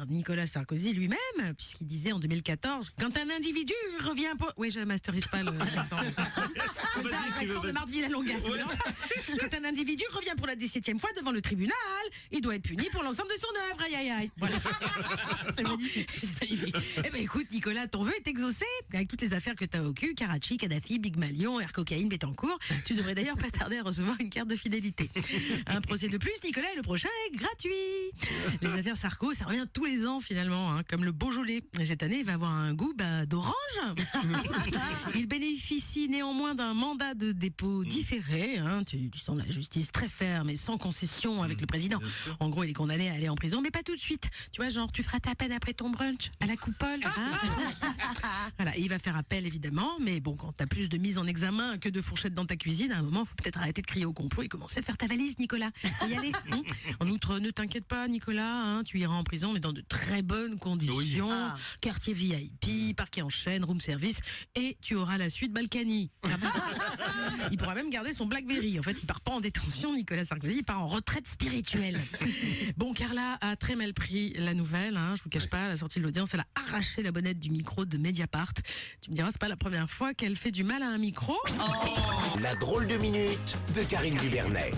par Nicolas Sarkozy lui-même, puisqu'il disait en 2014, quand un individu revient pour... Oui, je ne masterise pas l'accent. L'accent de Marthe Villalonga. Quand un individu revient pour la 17e fois devant le tribunal, il doit être puni pour l'ensemble de son œuvre. Aïe, aïe, aïe. Voilà. C'est magnifique. C'est magnifique. Eh ben écoute, Nicolas, ton vœu est exaucé. Avec toutes les affaires que tu as au cul, Karachi, Kadhafi, Big Malion, Air Cocaïne, Bettencourt, tu devrais d'ailleurs pas tarder à recevoir une carte de fidélité. Un procès de plus, Nicolas, et le prochain est gratuit. Les affaires Sarko, ça revient tous les ans finalement, hein, comme le Beaujolais. Et cette année, il va avoir un goût d'orange. Il bénéficie néanmoins d'un mandat de dépôt différé. Hein. Tu sens la justice très ferme et sans concession avec le président. En gros, il est condamné à aller en prison, mais pas tout de suite. Tu vois, genre, tu feras ta peine après ton brunch à la coupole. Hein. Voilà, et il va faire appel évidemment, mais bon, quand t'as plus de mise en examen que de fourchettes dans ta cuisine, à un moment, faut peut-être arrêter de crier au complot et commencer à faire ta valise, Nicolas. Faut y aller. Hein. En outre, ne t'inquiète pas, Nicolas, hein, tu iras en prison, mais dans de très bonnes conditions. Oui. Quartier VIP, parquet en chaîne, room service, et tu auras la suite Balkany. Il pourra même garder son Blackberry. En fait, il part pas en détention, Nicolas Sarkozy, il part en retraite spirituelle. Bon, Carla a très mal pris la nouvelle, hein, je vous cache pas, à la sortie de l'audience, elle a arraché la bonnette du micro de Mediapart. Tu me diras, c'est pas la première fois qu'elle fait du mal à un micro. La drôle de minute de Karine Dubernet.